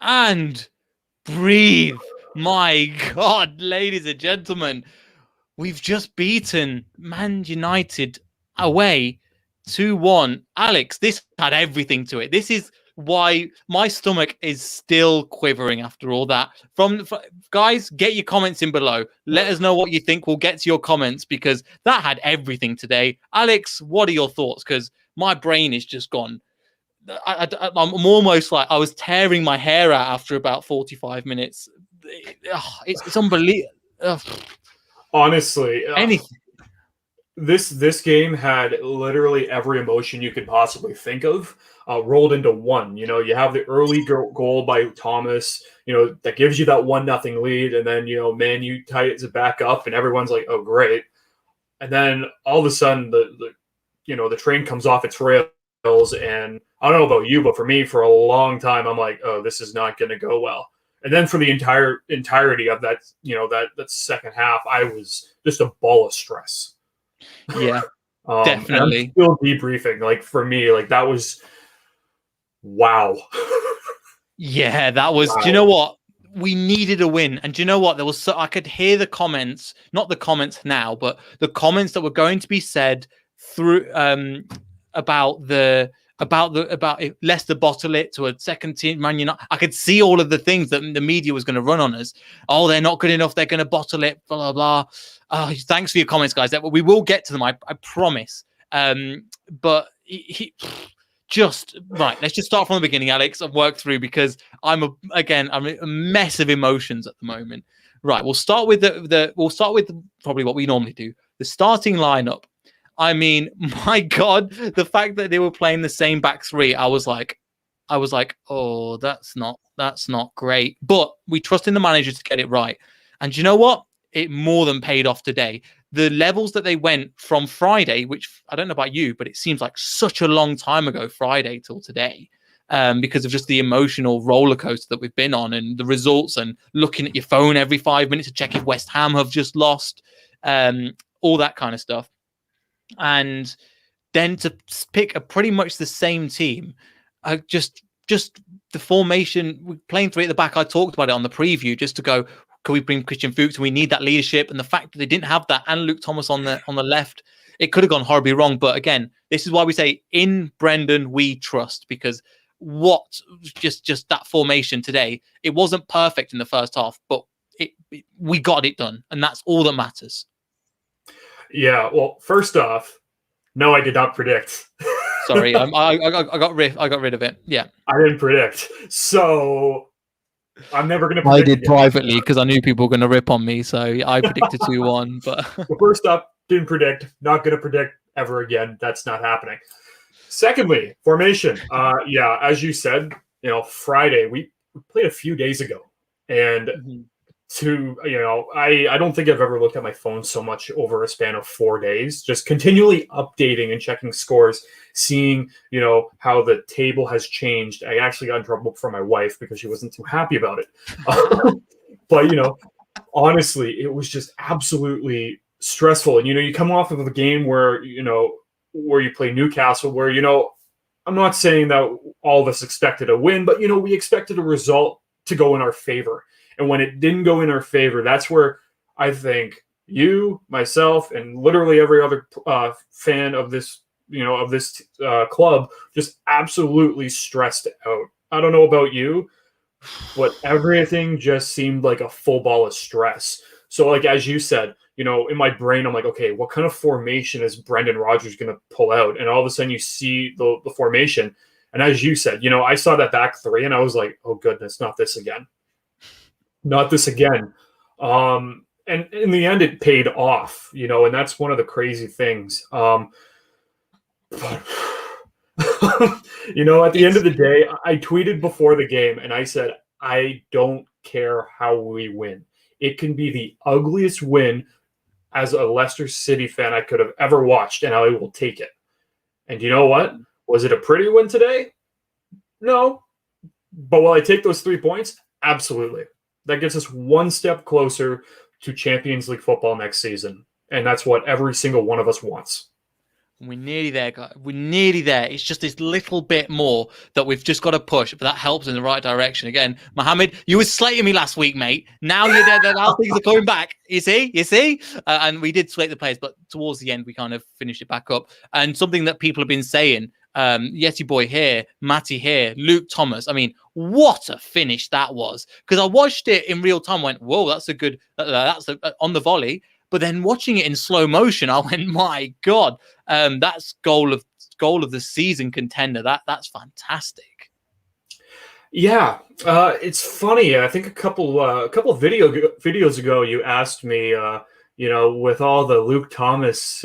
and breathe. My God, ladies and gentlemen, we've just beaten Man United away 2-1. Alex, this had everything to it. This is why my stomach is still quivering after all that. Guys, get your comments in below. Let us know what you think. We'll get to your comments because that had everything today. Alex, what are your thoughts? Because my brain is just gone. I'm almost like I was tearing my hair out after about 45 minutes. It's unbelievable. Honestly, Anything. This game had literally every emotion you could possibly think of rolled into one. You know, you have the early goal by Thomas, you know, that gives you that 1-0 lead, and then, you know, Man Utd ties it back up, and everyone's like, oh, great. And then all of a sudden, the train comes off its rails, and I don't know about you, but for me, for a long time, I'm like, oh, this is not going to go well. And then for the entirety of that, you know, that second half, I was just a ball of stress. Yeah, definitely. And I'm still debriefing. Like, for me, like, that was wow. Yeah, that was. Wow. Do you know what? We needed a win, and do you know what? There was I could hear the comments, not the comments now, but the comments that were going to be said through about if Leicester bottle it to a second team, Man United. I could see all of the things that the media was going to run on us. Oh, they're not good enough. They're going to bottle it. Blah blah blah. Thanks for your comments, guys. We will get to them. I promise. But just right. Let's just start from the beginning, Alex, and work through because I'm a mess of emotions at the moment. Right. We'll start with probably what we normally do. The starting lineup. I mean, my God, the fact that they were playing the same back three, I was like, oh, that's not great. But we trust in the manager to get it right. And you know what? It more than paid off today. The levels that they went from Friday, which I don't know about you, but it seems like such a long time ago, Friday till today, because of just the emotional roller coaster that we've been on and the results and looking at your phone every 5 minutes to check if West Ham have just lost, all that kind of stuff. And then to pick a pretty much the same team, just the formation, playing three at the back. I talked about it on the preview just to go, can we bring Christian Fuchs? We need that leadership. And the fact that they didn't have that and Luke Thomas on the left, it could have gone horribly wrong. But again, this is why we say in Brendan we trust, because just that formation today, it wasn't perfect in the first half, but we got it done, and that's all that matters. Yeah, well, first off, no, I did not predict. Sorry, I got rid of it. Yeah, I didn't predict, so I'm never going to predict. I did privately because I knew people were going to rip on me, so I predicted 2-1. But well, first up, didn't predict. Not going to predict ever again. That's not happening. Secondly, formation. Yeah, as you said, you know, Friday we played a few days ago, and I don't think I've ever looked at my phone so much over a span of 4 days, just continually updating and checking scores, seeing, you know, how the table has changed. I actually got in trouble from my wife because she wasn't too happy about it. But, you know, honestly, it was just absolutely stressful. And, you know, you come off of a game where you play Newcastle, where, you know, I'm not saying that all of us expected a win, but, you know, we expected a result to go in our favor. And when it didn't go in our favor, that's where I think you, myself, and literally every other fan of this, club just absolutely stressed out. I don't know about you, but everything just seemed like a full ball of stress. So, like, as you said, you know, in my brain, I'm like, okay, what kind of formation is Brendan Rodgers going to pull out? And all of a sudden you see the formation. And as you said, you know, I saw that back three and I was like, oh, goodness, not this again. Not this again. And in the end, it paid off, you know, and that's one of the crazy things. But, you know, at the end of the day, I tweeted before the game and I said, I don't care how we win. It can be the ugliest win as a Leicester City fan I could have ever watched, and I will take it. And you know what? Was it a pretty win today? No. But will I take those 3 points? Absolutely. That gets us one step closer to Champions League football next season. And that's what every single one of us wants. We're nearly there, guys. We're nearly there. It's just this little bit more that we've just got to push, but that helps in the right direction. Again, Mohammed, you were slating me last week, mate. Now you're there. Now things are coming back. You see? And we did slate the players, but towards the end, we kind of finished it back up. And something that people have been saying, Yeti Boy here, Matty here, Luke Thomas. I mean, what a finish that was. Because I watched it in real time, went, whoa, that's a good, on the volley. But then watching it in slow motion, I went, my God, that's goal of the season contender. That's fantastic. Yeah, it's funny. I think a couple videos ago, you asked me, with all the Luke Thomas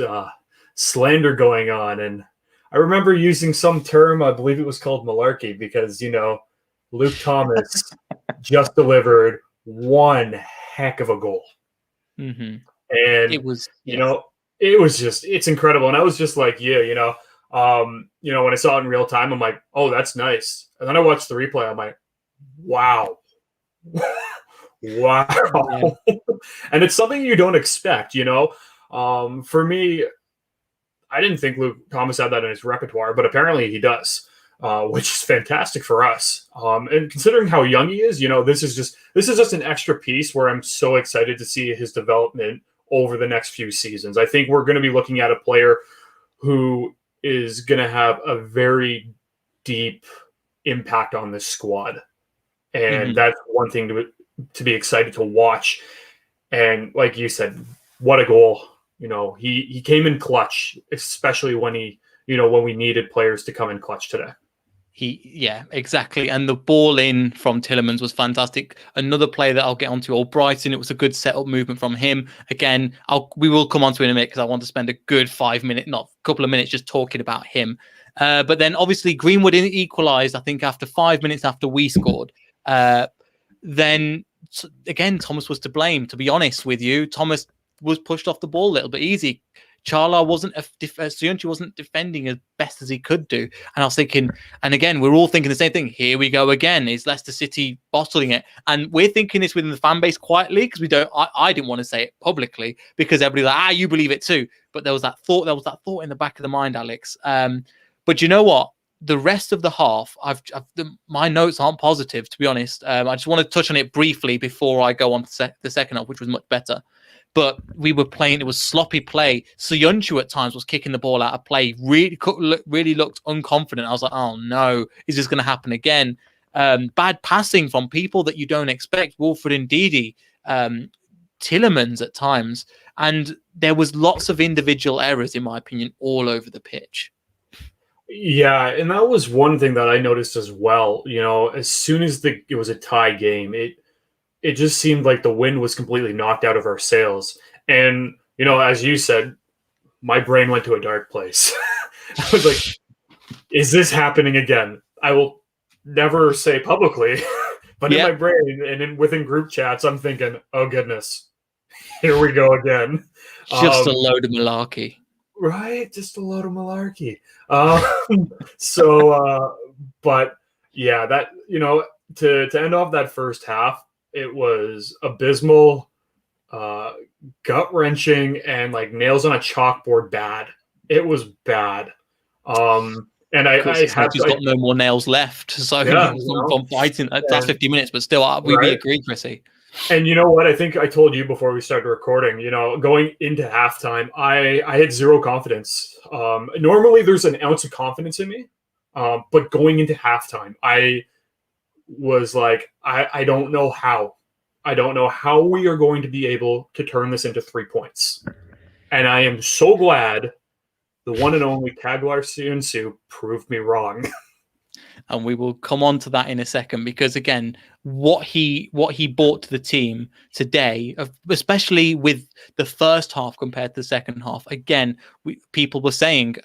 slander going on, and I remember using some term. I believe it was called malarkey, because Luke Thomas just delivered one heck of a goal. Mm-hmm. And it was, it's incredible. And I was just like, when I saw it in real time, I'm like, oh, that's nice. And then I watched the replay. I'm like, wow. Wow. Yeah. And it's something you don't expect, for me, I didn't think Luke Thomas had that in his repertoire, but apparently he does, which is fantastic for us. And considering how young he is, this is just an extra piece where I'm so excited to see his development over the next few seasons. I think we're going to be looking at a player who is going to have a very deep impact on this squad. And that's one thing to be excited to watch. And like you said, what a goal. He came in clutch, especially when when we needed players to come in clutch today. Yeah, exactly. And the ball in from Tielemans was fantastic. Another player that I'll get onto, Albrighton, it was a good setup movement from him. Again, we will come on to in a minute because I want to spend a good 5 minutes, not a couple of minutes, just talking about him. But then obviously Greenwood equalised, I think, after 5 minutes after we scored. Then again, Thomas was to blame, to be honest with you. Thomas was pushed off the ball a little bit easy. Charla Soyuncu wasn't defending as best as he could do. And I was thinking, and again, we're all thinking the same thing. Here we go again. Is Leicester City bottling it? And we're thinking this within the fan base quietly because I didn't want to say it publicly because everybody's like, you believe it too. But there was that thought in the back of the mind, Alex. But you know what? The rest of the half, my notes aren't positive, to be honest. I just want to touch on it briefly before I go on to the second half, which was much better. But we were playing, it was sloppy play. Soyuncu at times was kicking the ball out of play, really looked unconfident. I was like, oh no, is this going to happen again? Bad passing from people that you don't expect, Wilfred and Ndidi, Tielemans at times. And there was lots of individual errors, in my opinion, all over the pitch. Yeah, and that was one thing that I noticed as well. As soon as it was a tie game, it just seemed like the wind was completely knocked out of our sails. And, as you said, my brain went to a dark place. I was like, is this happening again? I will never say publicly, but in my brain and within group chats, I'm thinking, oh, goodness, here we go again. Just a load of malarkey. Right? Just a load of malarkey. But yeah, that, to end off that first half, it was abysmal, gut-wrenching, and like nails on a chalkboard bad. It was bad. And he's got no more nails left. So from fighting at last 50 minutes, but still, we agree, Chrissy. And you know what? I think I told you before we started recording, going into halftime, I had zero confidence. Normally there's an ounce of confidence in me. But going into halftime, I was like, I don't know how. I don't know how we are going to be able to turn this into 3 points. And I am so glad the one and only Kaglar Soyuncu proved me wrong. And we will come on to that in a second, because again, what he brought to the team today, especially with the first half compared to the second half, again, people were saying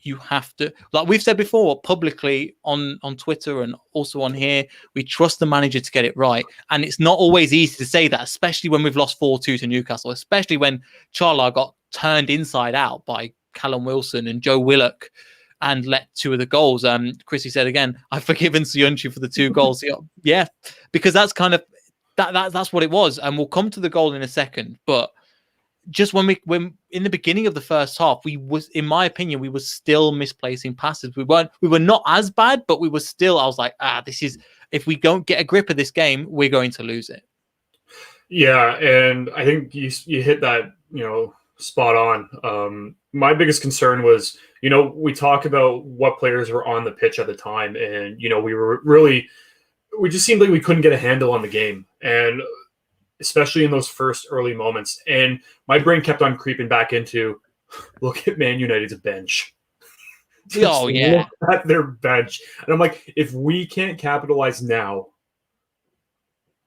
you have to, like we've said before publicly on Twitter and also on here, we trust the manager to get it right. And it's not always easy to say that, especially when we've lost 4-2 to Newcastle, especially when Charla got turned inside out by Callum Wilson and Joe Willock and let 2 of the goals. Chrissy said again, I've forgiven Soyuncu for the 2 goals. Yeah, because that's kind of that's what it was. And we'll come to the goal in a second. But just when in the beginning of the first half, in my opinion, we were still misplacing passes. We were not as bad, but we were still. I was like, this is, if we don't get a grip of this game, we're going to lose it. Yeah, and I think you hit that, spot on. My biggest concern was, we talk about what players were on the pitch at the time, and we just seemed like we couldn't get a handle on the game, and especially in those first early moments. And my brain kept on creeping back into, look at Man United's bench. Look at their bench. And I'm like, if we can't capitalize now,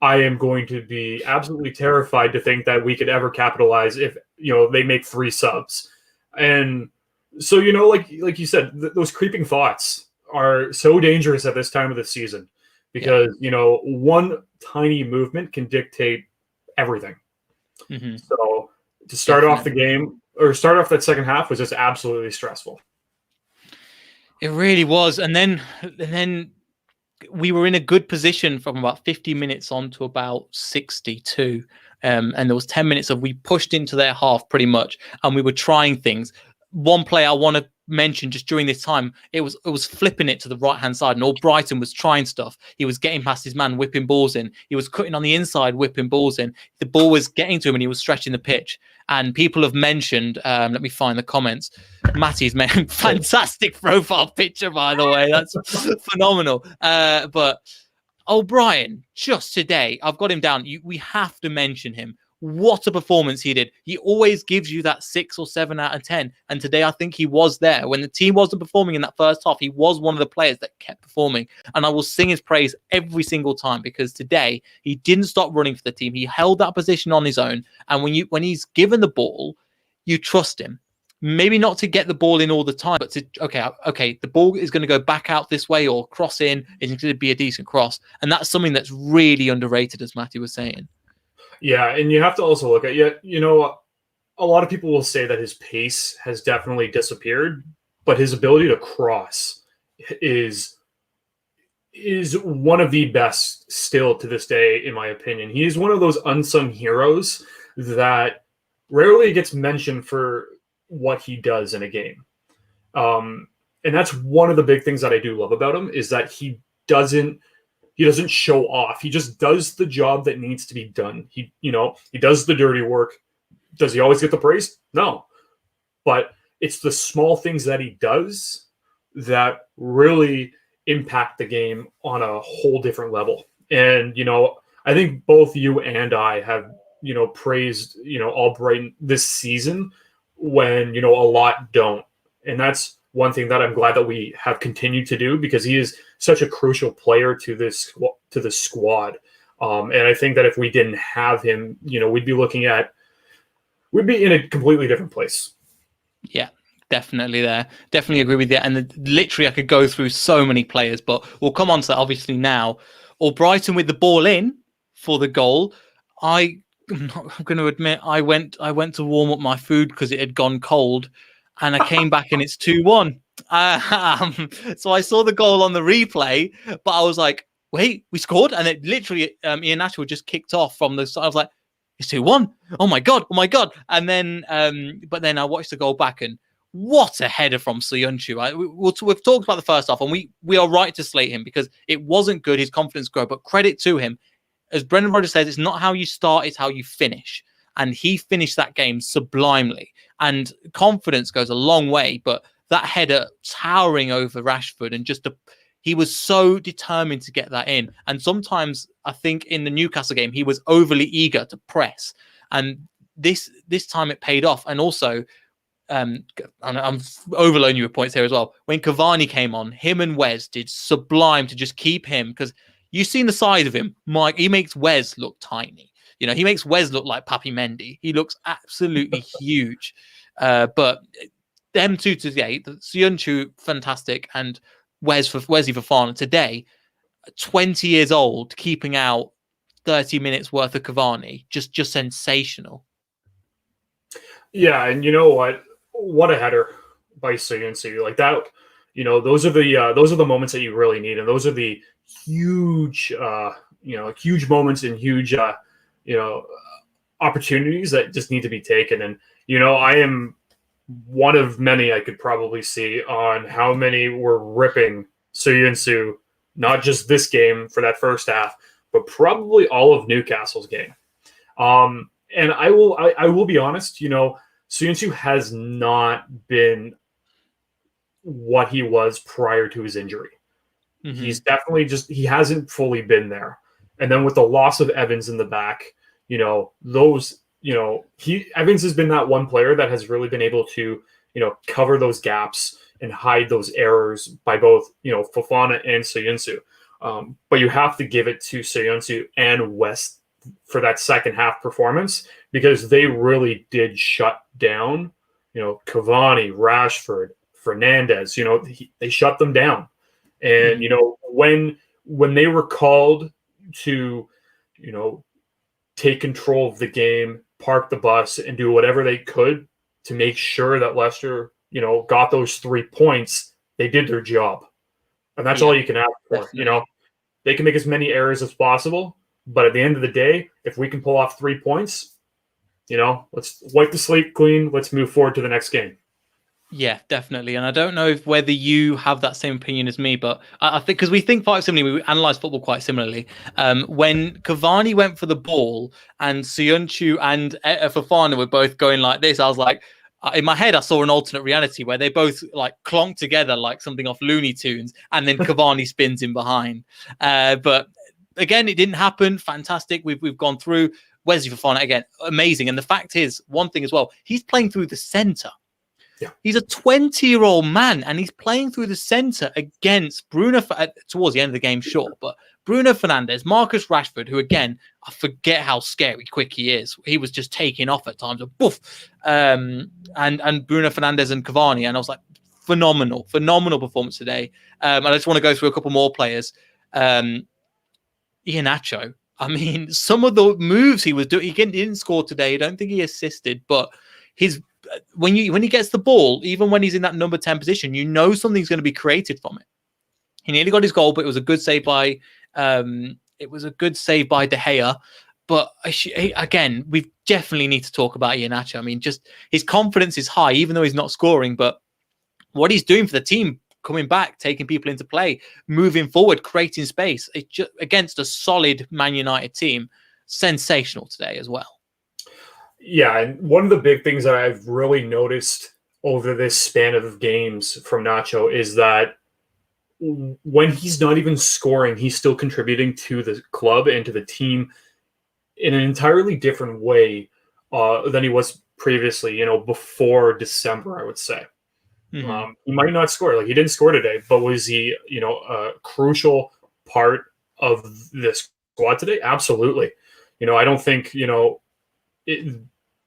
I am going to be absolutely terrified to think that we could ever capitalize if, they make 3 subs. And so, like you said, those creeping thoughts are so dangerous at this time of the season because, one tiny movement can dictate everything. Mm-hmm. So to start off the game or start off that second half was just absolutely stressful. It really was. And then we were in a good position from about 50 minutes on to about 62. And there was 10 minutes of, we pushed into their half pretty much, and we were trying things. One player I want to mention just during this time, it was flipping it to the right hand side, and all Brighton was trying stuff. He was getting past his man, whipping balls in. He was cutting on the inside, whipping balls in. The ball was getting to him, and he was stretching the pitch. And people have mentioned, let me find the comments. Matty's made fantastic profile picture, by the way. That's phenomenal. But O'Brien, just today, I've got him down. We have to mention him. What a performance he did. He always gives you that 6 or 7 out of 10. And today, I think he was there. When the team wasn't performing in that first half, he was one of the players that kept performing. And I will sing his praise every single time, because today, he didn't stop running for the team. He held that position on his own. And when he's given the ball, you trust him. Maybe not to get the ball in all the time, but to, okay, the ball is going to go back out this way or cross in. It's going to be a decent cross. And that's something that's really underrated, as Matty was saying. Yeah, and you have to also look at, a lot of people will say that his pace has definitely disappeared, but his ability to cross is one of the best still to this day, in my opinion. He is one of those unsung heroes that rarely gets mentioned for what he does in a game. And that's one of the big things that I do love about him, is that he doesn't show off. He just does the job that needs to be done. He does the dirty work. Does he always get the praise? No. But it's the small things that he does that really impact the game on a whole different level. And, I think both you and I have, praised, Albright this season when, a lot don't. And that's one thing that I'm glad that we have continued to do, because he is such a crucial player to the squad. And I think that if we didn't have him, we'd be in a completely different place. Yeah, definitely there. Definitely agree with you. And literally, I could go through so many players, but we'll come on to that obviously now. Brighton with the ball in for the goal. I'm going to admit, I went to warm up my food because it had gone cold, and I came back and it's 2-1. So I saw the goal on the replay, but I was like, wait, we scored? And it literally, Ian Ashwood just kicked off from the side. I was like, it's 2-1. Oh my God. And then, but then I watched the goal back, and what a header from Soyuncu. We've talked about the first half, and we are right to slate him because it wasn't good. His confidence grew, but credit to him. As Brendan Rodgers says, it's not how you start, it's how you finish. And he finished that game sublimely. And confidence goes a long way, but that header towering over Rashford, and he was so determined to get that in. And sometimes I think in the Newcastle game, he was overly eager to press. And this time it paid off. And also, and I'm overloading you with points here as well. When Cavani came on, him and Wes did sublime to just keep him, because you've seen the side of him. Mike, he makes Wes look tiny. He makes Wes look like Papi Mendy. He looks absolutely huge. But them two today, Soyuncu, fantastic, and Wesley Fofana today, 20 years old, keeping out 30 minutes worth of Cavani, just sensational. Yeah, and you know what a header by Soyuncu, like that. Those are the moments that you really need, and those are the huge, huge moments and huge, opportunities that just need to be taken. And, I am one of many I could probably see on how many were ripping Soyuncu, not just this game for that first half, but probably all of Newcastle's game. And I will be honest, Soyuncu has not been what he was prior to his injury. Mm-hmm. He's definitely he hasn't fully been there. And then with the loss of Evans in the back, Evans has been that one player that has really been able to, cover those gaps and hide those errors by both, Fofana and Soyuncu. But you have to give it to Soyuncu and West for that second half performance, because they really did shut down, Cavani, Rashford, Fernandez, they shut them down. And, when they were called to, take control of the game, park the bus, and do whatever they could to make sure that Leicester, got those 3 points, they did their job. And that's all you can ask for. Definitely. They can make as many errors as possible, but at the end of the day, if we can pull off 3 points, let's wipe the slate clean. Let's move forward to the next game. Yeah, definitely. And I don't know whether you have that same opinion as me, but I think because we think quite similarly, we analyze football quite similarly. When Cavani went for the ball and Soyuncu and Fofana were both going like this, I was like, in my head, I saw an alternate reality where they both like clonk together like something off Looney Tunes, and then Cavani spins in behind. But again, it didn't happen. Fantastic. We've gone through. Wesley Fofana, again, amazing. And the fact is, one thing as well, he's playing through the centre. Yeah. He's a 20-year-old man, and he's playing through the centre against Bruno towards the end of the game, sure, but Bruno Fernandes, Marcus Rashford, who again, I forget how scary quick he is. He was just taking off at times, and Bruno Fernandes and Cavani, and I was like, phenomenal performance today. And I just want to go through a couple more players. Iheanacho. I mean, some of the moves he was doing, he didn't score today. I don't think he assisted, but when he gets the ball, even when he's in that number 10 position, something's going to be created from it. He nearly got his goal, but it was a good save by De Gea. But again, we definitely need to talk about Iheanacho. I mean, just his confidence is high, even though he's not scoring. But what he's doing for the team, coming back, taking people into play, moving forward, creating space, it's just, against a solid Man United team, sensational today as well. Yeah, and one of the big things that I've really noticed over this span of games from Nacho is that when he's not even scoring, he's still contributing to the club and to the team in an entirely different way than he was previously, before December, I would say. Mm-hmm. He might not score. Like, he didn't score today, but was he, a crucial part of this squad today? Absolutely. I don't think,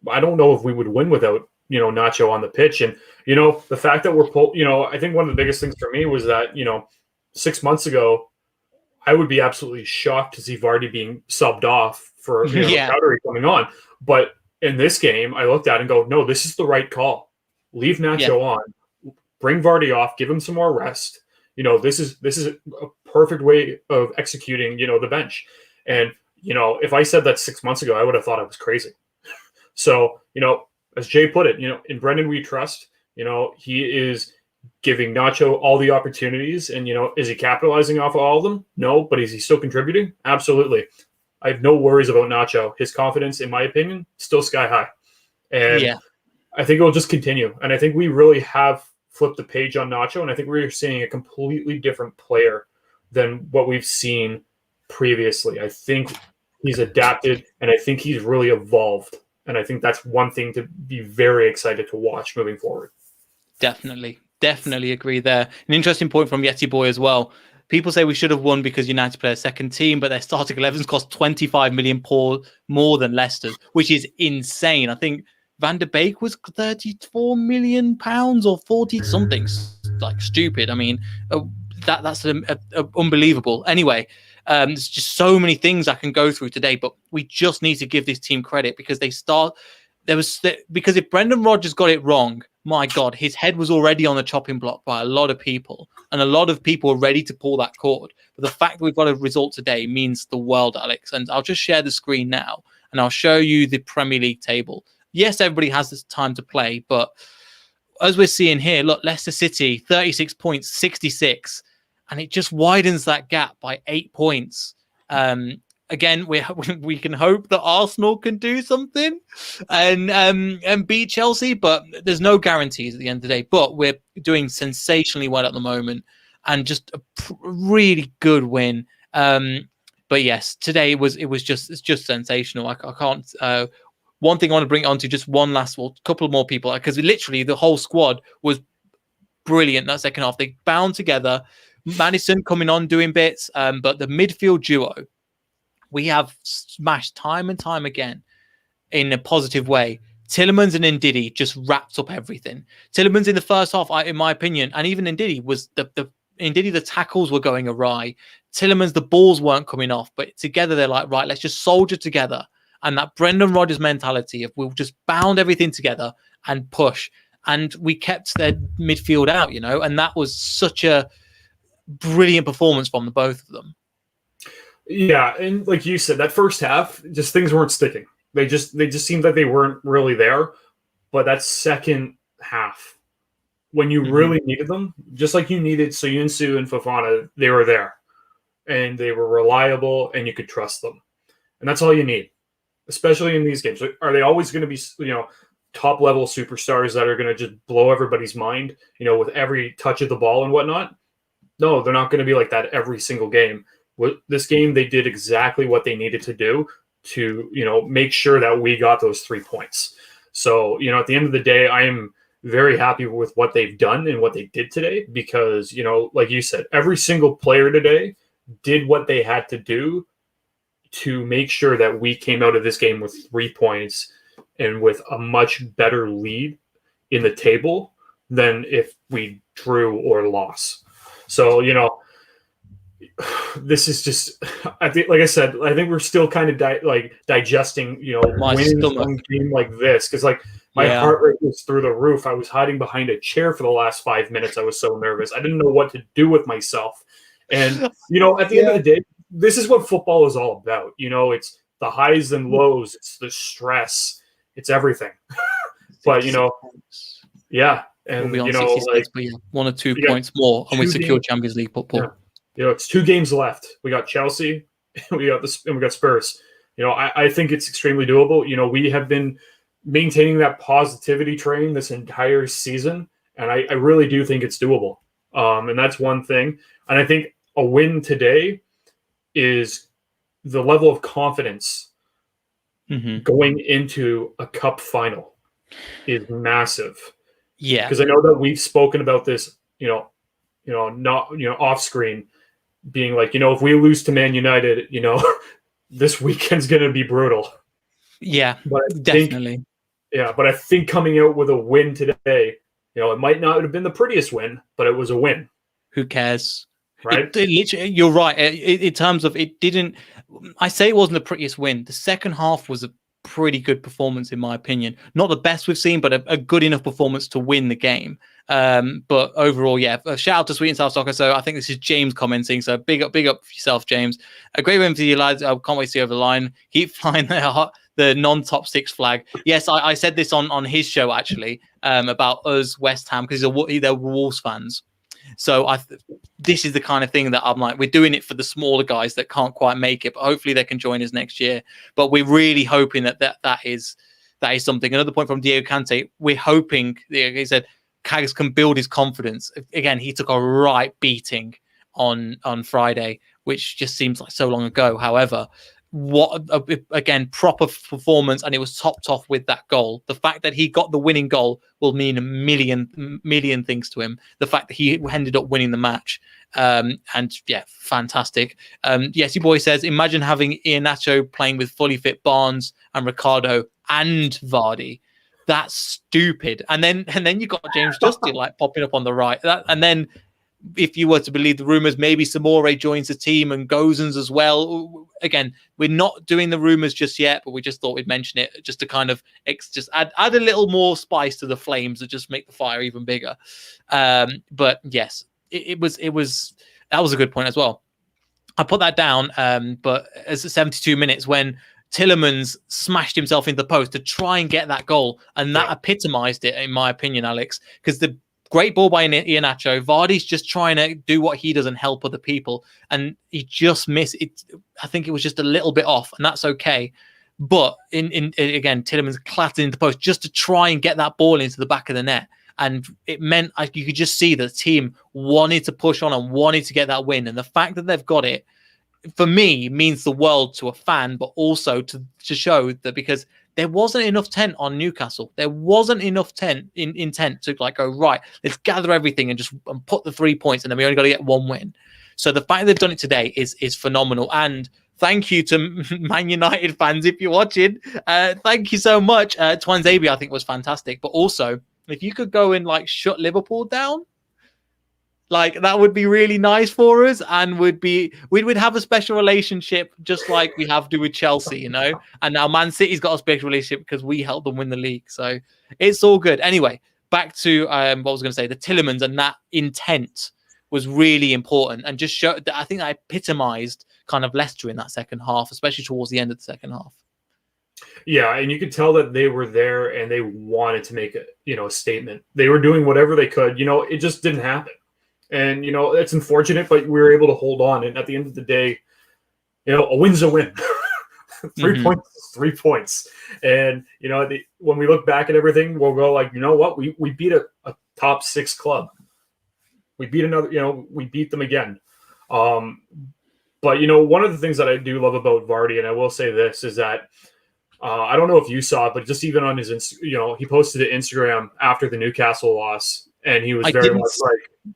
I don't know if we would win without, Nacho on the pitch. And, the fact that we're I think one of the biggest things for me was that, 6 months ago, I would be absolutely shocked to see Vardy being subbed off for Chowdhury coming on. But in this game, I looked at it and go, no, this is the right call. Leave Nacho on, bring Vardy off, give him some more rest. This is a perfect way of executing, the bench. And, if I said that 6 months ago, I would have thought I was crazy. So, as Jay put it, in Brendan we trust, he is giving Nacho all the opportunities, and, is he capitalizing off of all of them? No, but is he still contributing? Absolutely. I have no worries about Nacho. His confidence, in my opinion, still sky high. And I think it will just continue. And I think we really have flipped the page on Nacho, and I think we're seeing a completely different player than what we've seen previously. I think he's adapted, and I think he's really evolved. And I think that's one thing to be very excited to watch moving forward. Definitely agree there. An interesting point from Yeti Boy as well. People say we should have won because United play a second team, but their starting 11s cost 25 million more than Leicester's, which is insane. I think Van der Beek was 34 million pounds or 40 something, like stupid. I mean, that's unbelievable. Anyway, there's just so many things I can go through today, but we just need to give this team credit because because if Brendan Rodgers got it wrong, my God, his head was already on the chopping block by a lot of people, and a lot of people are ready to pull that cord. But the fact that we've got a result today means the world, Alex. And I'll just share the screen now, and I'll show you the Premier League table. Yes, everybody has this time to play, but as we're seeing here, look, Leicester City, 36 points, 66, and it just widens that gap by 8 points. Again, we can hope that Arsenal can do something and beat Chelsea, but there's no guarantees at the end of the day. But we're doing sensationally well at the moment, and just a really good win. But yes, today it's just sensational. I can't. One thing I want to bring on to just one last couple more people, because literally the whole squad was brilliant that second half. They bound together. Maddison coming on doing bits, but the midfield duo we have smashed time and time again in a positive way. Tielemans and Ndidi just wrapped up everything. Tielemans in the first half, in my opinion, and even Ndidi was the tackles were going awry. Tielemans, the balls weren't coming off, but together they're like, right, let's just soldier together. And that Brendan Rodgers mentality of we'll just bound everything together and push. And we kept their midfield out, and that was such a brilliant performance from the both of them. Yeah, and like you said, that first half, just things weren't sticking. They just seemed like they weren't really there. But that second half, when you really needed them, just like you needed Soyuncu and Fofana, they were there. And they were reliable, and you could trust them. And that's all you need, especially in these games. Are they always going to be, top-level superstars that are going to just blow everybody's mind, with every touch of the ball and whatnot? No, they're not going to be like that every single game. This game, they did exactly what they needed to do to, make sure that we got those 3 points. So, at the end of the day, I am very happy with what they've done and what they did today because, like you said, every single player today did what they had to do to make sure that we came out of this game with 3 points and with a much better lead in the table than if we drew or lost. So, this is just, I think, like I said, I think we're still kind of digesting, winning one game like this. Because my heart rate was through the roof. I was hiding behind a chair for the last 5 minutes. I was so nervous. I didn't know what to do with myself. And, at the end of the day, this is what football is all about. It's the highs and lows. It's the stress. It's everything. But, yeah. And, we'll be on 66, but 1 or 2 points more, and we secure Champions League football. Yeah. It's 2 games left. We got Chelsea, and we got Spurs. I think it's extremely doable. We have been maintaining that positivity train this entire season, and I really do think it's doable. And that's one thing. And I think a win today is the level of confidence going into a cup final is massive. Yeah, because I know that we've spoken about this, not off screen, being like, if we lose to Man United, this weekend's going to be brutal. Yeah, definitely. But I think coming out with a win today, it might not have been the prettiest win, but it was a win. Who cares? Right? You're right. In terms of it didn't, I say it wasn't the prettiest win. The second half was a pretty good performance, in my opinion. Not the best we've seen, but a good enough performance to win the game. But overall, a shout out to Sweet and South Soccer. So I think this is James commenting. So big up yourself, James. A great win for you lads. I can't wait to see you over the line. Keep flying the non-top 6 flag. Yes, I said this on his show actually about us West Ham because they're Wolves fans. So this is the kind of thing that I'm like, we're doing it for the smaller guys that can't quite make it, but hopefully they can join us next year. But we're really hoping that is something. Another point from Diego Cante, we're hoping, he said, Cags can build his confidence. Again, he took a right beating on Friday, which just seems like so long ago. However, again, proper performance, and it was topped off with that goal. The fact that he got the winning goal will mean a million things to him. The fact that he ended up winning the match, and fantastic. Yes, your boy says, imagine having Iheanacho playing with fully fit Barnes and Ricardo and Vardy. That's stupid. And then you got James Justin popping up on the right. And then if you were to believe the rumors, maybe Samore joins the team and Gozens as well. Again, we're not doing the rumors just yet, but we just thought we'd mention it just to kind of just add a little more spice to the flames to just make the fire even bigger. But yes, that was a good point as well. I put that down, but as 72 minutes when Tielemans smashed himself into the post to try and get that goal, and that epitomized it, in my opinion, Alex. Because the great ball by Iheanacho, Vardy's just trying to do what he does and help other people, and he just missed it. I think it was just a little bit off, and that's okay. But in again, Tielemans clattered into the post just to try and get that ball into the back of the net. And it meant you could just see the team wanted to push on and wanted to get that win. And the fact that they've got it, for me, means the world to a fan, but also to show that, because there wasn't enough tent on Newcastle. There wasn't enough intent to like go, right, let's gather everything and just put the 3 points, and then we only got to get one win. So the fact they've done it today is phenomenal. And thank you to Man United fans if you're watching. Thank you so much. Twanzebe, I think, was fantastic. But also, if you could go and like shut Liverpool down, like that would be really nice for us, and we would have a special relationship just like we have to with Chelsea, you know. And now Man City's got a special relationship because we helped them win the league, so it's all good. Anyway, back to what I was going to say. The Tielemans and that intent was really important, and just showed that I think that epitomized kind of Leicester in that second half, especially towards the end of the second half. Yeah, and you could tell that they were there and they wanted to make a statement. They were doing whatever they could. It just didn't happen. And, it's unfortunate, but we were able to hold on. And at the end of the day, a win's a win. 3 points is 3 points. And, when we look back at everything, we'll go like, you know what? We beat a top 6 club. We beat we beat them again. But, one of the things that I do love about Vardy, and I will say this, is that I don't know if you saw it, but just even on his, he posted to Instagram after the Newcastle loss, and he was very much like,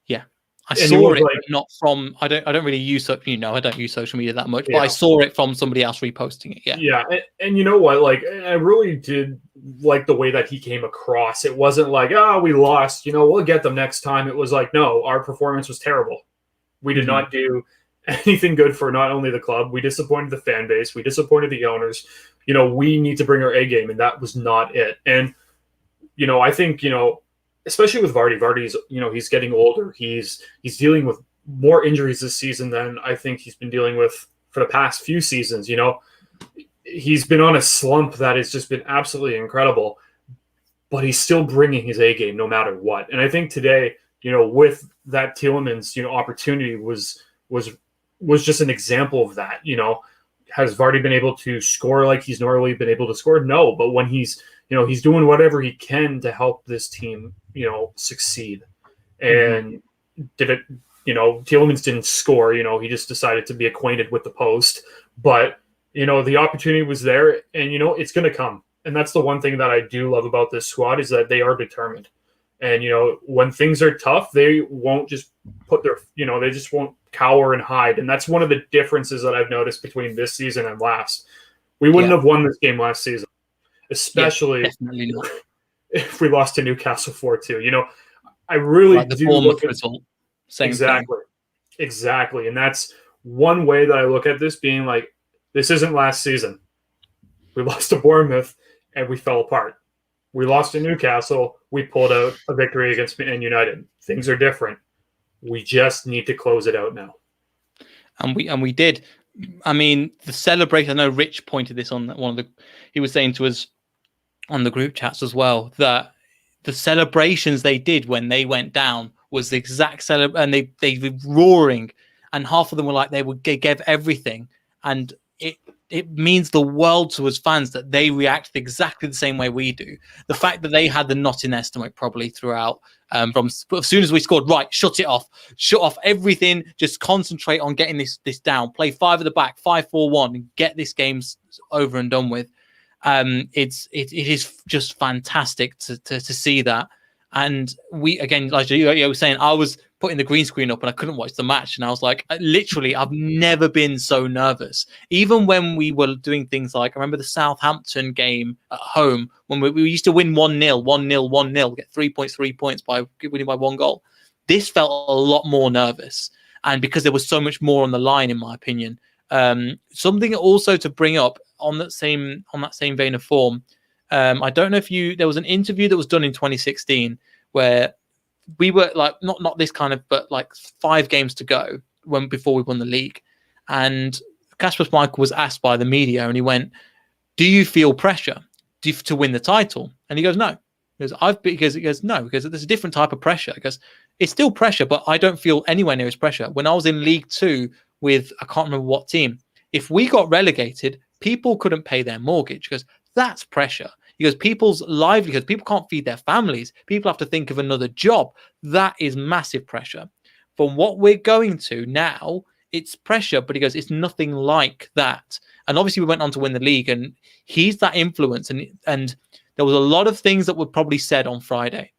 yeah, I saw it, like, not from. I don't really use I don't use social media that much, but I saw it from somebody else reposting it. Yeah, and you know what? Like, I really did like the way that he came across. It wasn't like, we lost, we'll get them next time. It was like, no, our performance was terrible. We did not do anything good for not only the club. We disappointed the fan base. We disappointed the owners. We need to bring our A game, and that was not it. And, I think, especially with Vardy's, he's getting older. He's dealing with more injuries this season than I think he's been dealing with for the past few seasons. He's been on a slump that has just been absolutely incredible, but he's still bringing his A game no matter what. And I think today, with that Tielemans, opportunity was just an example of that. Has Vardy been able to score like he's normally been able to score? No, but when he's doing whatever he can to help this team, succeed. And did it, Tielemans didn't score, he just decided to be acquainted with the post. But, the opportunity was there, and, it's going to come. And that's the one thing that I do love about this squad, is that they are determined. And, when things are tough, they won't just put their, they just won't cower and hide. And that's one of the differences that I've noticed between this season and last. We wouldn't have won this game last season, especially if we lost to Newcastle 4-2. I really do look at result. Same Exactly. And that's one way that I look at this, being like, this isn't last season. We lost to Bournemouth and we fell apart. We lost to Newcastle. We pulled out a victory against Man United. Things are different. We just need to close it out now. And we did. I mean, the celebration, I know Rich pointed this on he was saying to us on the group chats as well, that the celebrations they did when they went down was the exact and they were roaring, and half of them were like they gave everything, and it means the world to us fans that they reacted exactly the same way we do. The fact that they had the knot in their stomach probably throughout, from as soon as we scored, right, shut off everything, just concentrate on getting this down, play 5 at the back, 5-4-1, and get this game over and done with. It is just fantastic to see that. And we, again, like you were saying, I was putting the green screen up and I couldn't watch the match, and I was like, literally, I've never been so nervous. Even when we were doing things like, I remember the Southampton game at home when we used to win 1-0, 1-0, 1-0, get 3 points by winning by 1 goal. This felt a lot more nervous, and because there was so much more on the line, in my opinion. Something also to bring up on that same vein of form. I don't know if there was an interview that was done in 2016 where we were like, not this kind of, but like 5 games to go before we won the league. And Kasper Schmeichel was asked by the media, and he went, "Do you feel pressure to win the title?" And he goes, "No." He goes, "No," because there's a different type of pressure. Because it's still pressure, but I don't feel anywhere near as pressure. When I was in League Two with, I can't remember what team, if we got relegated, people couldn't pay their mortgage because that's pressure. Because people's livelihoods, people can't feed their families. People have to think of another job. That is massive pressure. From what we're going to now, it's pressure, but he goes, it's nothing like that. And obviously we went on to win the league, and he's that influence. And there was a lot of things that were probably said on Friday.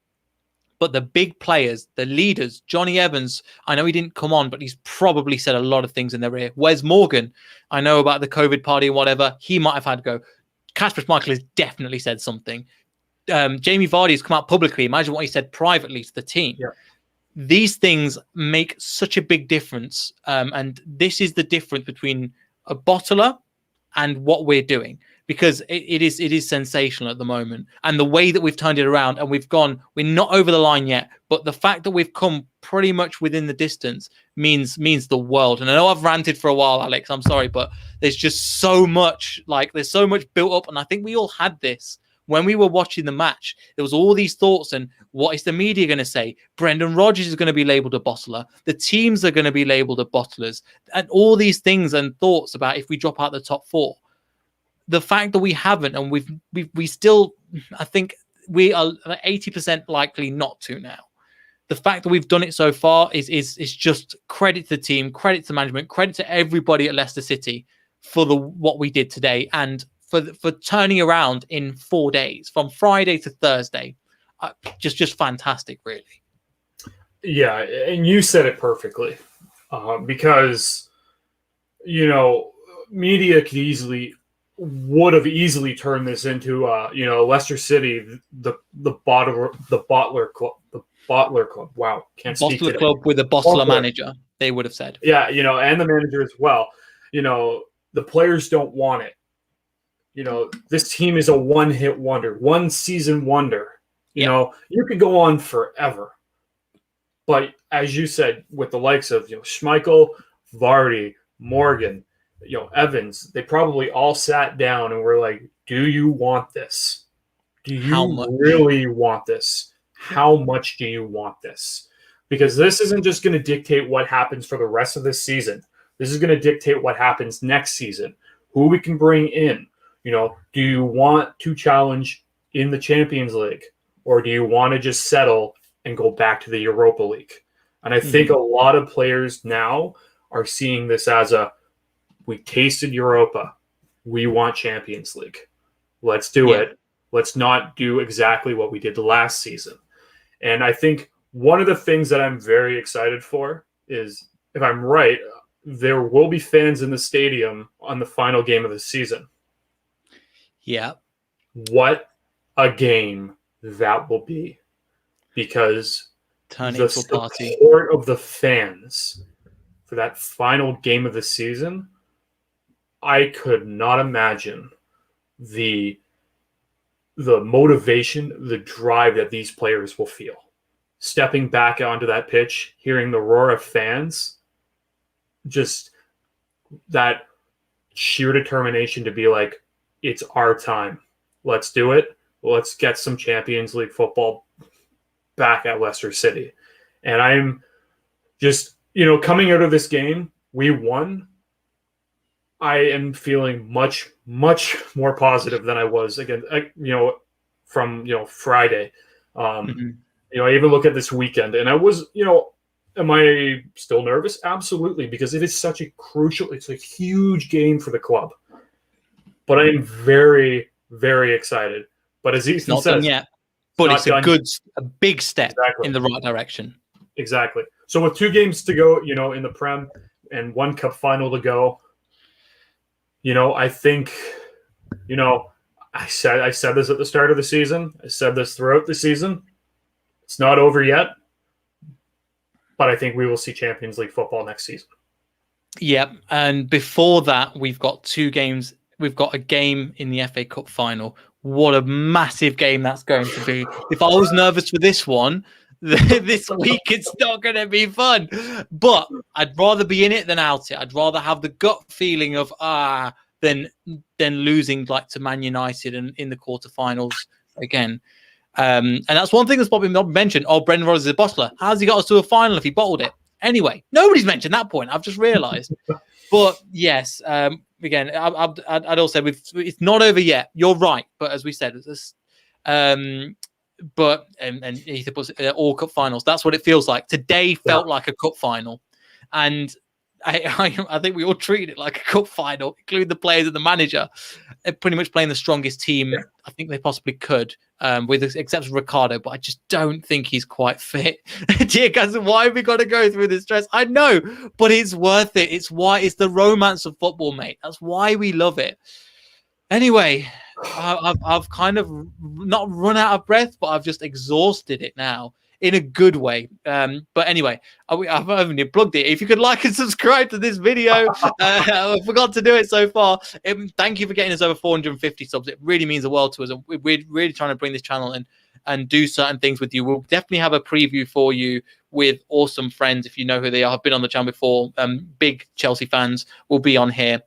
But the big players, the leaders, Johnny Evans, I know he didn't come on, but he's probably said a lot of things in their ear. Wes Morgan, I know about the COVID party and whatever. He might have had to go. Kasper Schmeichel has definitely said something. Jamie Vardy has come out publicly. Imagine what he said privately to the team. Yeah. These things make such a big difference. And this is the difference between a bottler and what we're doing. Because it is sensational at the moment. And the way that we've turned it around, and we're not over the line yet, but the fact that we've come pretty much within the distance means the world. And I know I've ranted for a while, Alex, I'm sorry, but there's just so much, there's so much built up. And I think we all had this when we were watching the match. There was all these thoughts, and what is the media going to say? Brendan Rodgers is going to be labelled a bottler. The teams are going to be labelled as bottlers. And all these things and thoughts about if we drop out the top four. The fact that we haven't, and we still, I think we are 80% likely not to now. The fact that we've done it so far is just credit to the team, credit to management, credit to everybody at Leicester City for what we did today, and for turning around in 4 days from Friday to Thursday. Just fantastic, really. Yeah, and you said it perfectly, because media would have easily turned this into Leicester City, the bottler club. Wow, can't speak today. Bottler club with a bottler manager, they would have said. Yeah, and the manager as well. The players don't want it. This team is a one-hit wonder, one season wonder. You could go on forever. But as you said, with the likes of Schmeichel, Vardy, Morgan, Evans, they probably all sat down and were like, do you want this? Do you really want this? How much do you want this? Because this isn't just going to dictate what happens for the rest of this season. This is going to dictate what happens next season, who we can bring in. Do you want to challenge in the Champions League, or do you want to just settle and go back to the Europa League? And I think a lot of players now are seeing this as we tasted Europa. We want Champions League. Let's do it. Let's not do exactly what we did last season. And I think one of the things that I'm very excited for is, if I'm right, there will be fans in the stadium on the final game of the season. Yeah. What a game that will be. Because the support of the fans for that final game of the season, I could not imagine the motivation, the drive that these players will feel. Stepping back onto that pitch, hearing the roar of fans, just that sheer determination to be like, it's our time. Let's do it. Let's get some Champions League football back at Leicester City. And I'm just, coming out of this game, we won. I am feeling much, much more positive than I was from Friday. I even look at this weekend, and I was, am I still nervous? Absolutely, because it is such it's a huge game for the club. But I am very, very excited. But as Ethan says, done yet, but it's a big step in the right direction. Exactly. So with 2 games to go, in the Prem, and 1 cup final to go, I think, I said this at the start of the season. I said this throughout the season. It's not over yet, but I think we will see Champions League football next season. Yep. And before that, we've got 2 games. We've got a game in the FA Cup final. What a massive game that's going to be. If I was nervous for this one, this week it's not going to be fun. But I'd rather be in it than out it. I'd rather have the gut feeling of than losing like to Man United and in the quarterfinals again. And that's one thing that's probably not mentioned. Oh, Brendan Rodgers is a bottler. How's he got us to a final if he bottled it? Anyway, nobody's mentioned that point. I've just realised. But yes, again, I'd also say it's not over yet. You're right, but as we said, it's but Ethan puts all cup finals. That's what it feels like. Today felt like a cup final, and I think we all treated it like a cup final, including the players and the manager. They're pretty much playing the strongest team I think they possibly could, with except for Ricardo. But I just don't think he's quite fit. Dear guys, why have we got to go through this stress? I know, but it's worth it. It's the romance of football, mate. That's why we love it. Anyway, I've kind of not run out of breath, but I've just exhausted it now in a good way. But anyway, I've only plugged it. If you could like and subscribe to this video, I forgot to do it so far. Thank you for getting us over 450 subs. It really means the world to us. And we're really trying to bring this channel in and do certain things with you. We'll definitely have a preview for you with awesome friends. If you know who they are, have been on the channel before. Big Chelsea fans will be on here.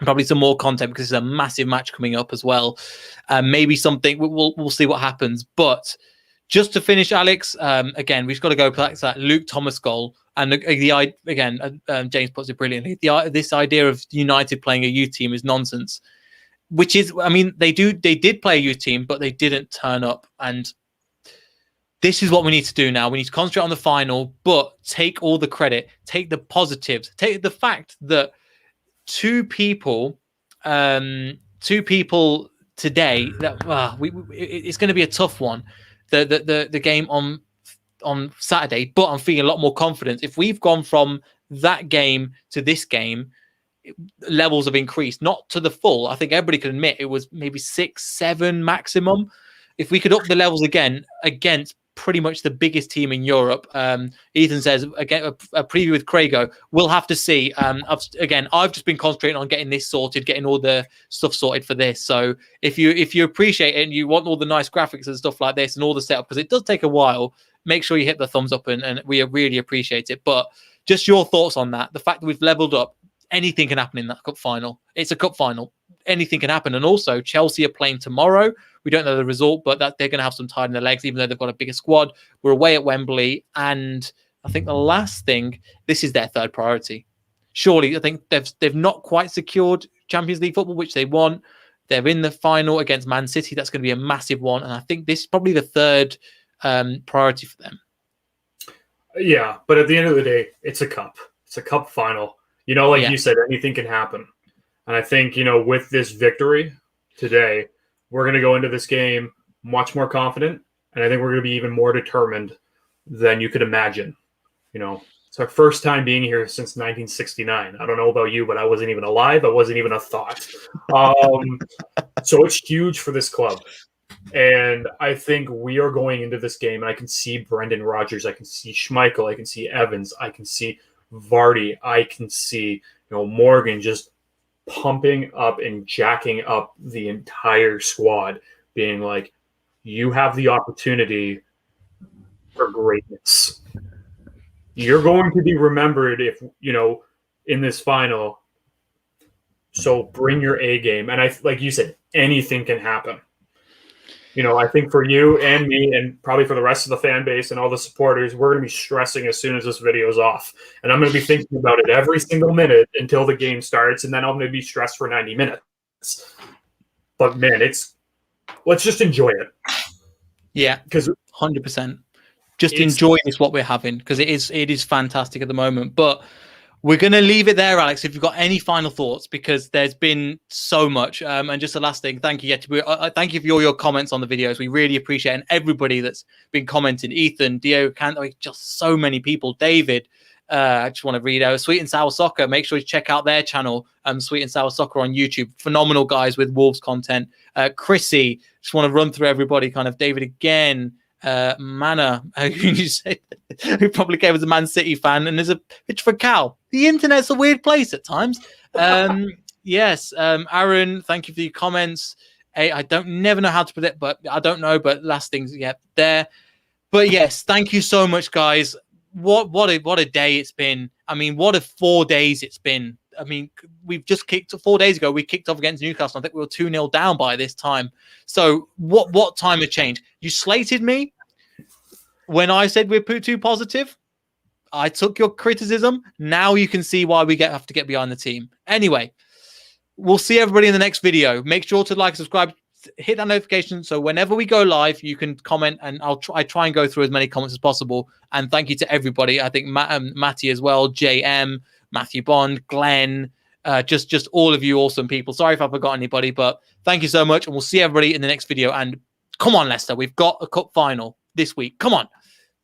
Probably some more content because there's a massive match coming up as well. Maybe something we'll see what happens. But just to finish, Alex, again, we've got to go back to that Luke Thomas goal. And James puts it brilliantly. This idea of United playing a youth team is nonsense. Which is, I mean, they did play a youth team, but they didn't turn up. And this is what we need to do now. We need to concentrate on the final, but take all the credit, take the positives, take the fact that two people today that it's going to be a tough one. The game on Saturday, but I'm feeling a lot more confidence. If we've gone from that game to this game, levels have increased, not to the full. I think everybody can admit it was maybe 6, 7 maximum. If we could up the levels again against pretty much the biggest team in Europe. Ethan says, again, a preview with Craigo. We'll have to see. I've just been concentrating on getting this sorted, getting all the stuff sorted for this. So if you appreciate it and you want all the nice graphics and stuff like this and all the setup, because it does take a while, make sure you hit the thumbs up and we really appreciate it. But just your thoughts on that. The fact that we've leveled up, anything can happen in that cup final. It's a cup final. Anything can happen. And also, Chelsea are playing tomorrow. We don't know the result, but they're going to have some time in their legs, even though they've got a bigger squad. We're away at Wembley. And I think the last thing, this is their third priority. Surely, I think they've not quite secured Champions League football, which they want. They're in the final against Man City. That's going to be a massive one. And I think this is probably the third priority for them. Yeah, but at the end of the day, it's a cup. It's a cup final. You know, like you said, anything can happen. And I think, with this victory today, we're going to go into this game much more confident. And I think we're going to be even more determined than you could imagine. It's our first time being here since 1969. I don't know about you, but I wasn't even alive. I wasn't even a thought. So it's huge for this club. And I think we are going into this game, and I can see Brendan Rodgers. I can see Schmeichel. I can see Evans. I can see Vardy. I can see, Morgan just pumping up and jacking up the entire squad, being like, you have the opportunity for greatness. You're going to be remembered if, in this final. So bring your A game. And like you said, anything can happen. I think for you and me and probably for the rest of the fan base and all the supporters, we're going to be stressing as soon as this video is off. And I'm going to be thinking about it every single minute until the game starts. And then I'm going to be stressed for 90 minutes. But, man, let's just enjoy it. Yeah, because 100%. Just enjoy this, what we're having, because it is fantastic at the moment. But we're going to leave it there, Alex, if you've got any final thoughts, because there's been so much. And just the last thing, thank you. Thank you for all your comments on the videos. We really appreciate it. And everybody that's been commenting, Ethan, Dio, just so many people. David, I just want to read out Sweet and Sour Soccer. Make sure you check out their channel, Sweet and Sour Soccer on YouTube. Phenomenal guys with Wolves content. Chrissy, just want to run through everybody, David again. Manor, who probably gave us a Man City fan, and there's a picture for Cal. The internet's a weird place at times. Yes, Aaron, thank you for your comments. I never know how to predict, but I don't know. But last things, there. But yes, thank you so much, guys. What a day it's been. I mean, what a 4 days it's been. I mean, we've just kicked 4 days ago. We kicked off against Newcastle. I think we were 2-0 down by this time. So what time had changed? You slated me when I said we're too positive. I took your criticism. Now you can see why we have to get behind the team. Anyway, we'll see everybody in the next video. Make sure to like, subscribe, hit that notification so whenever we go live, you can comment, and I try and go through as many comments as possible. And thank you to everybody. I think Matty as well, JM, Matthew Bond, Glenn, just all of you awesome people. Sorry if I forgot anybody, but thank you so much, and we'll see everybody in the next video. And come on, Leicester, we've got a cup final this week. Come on.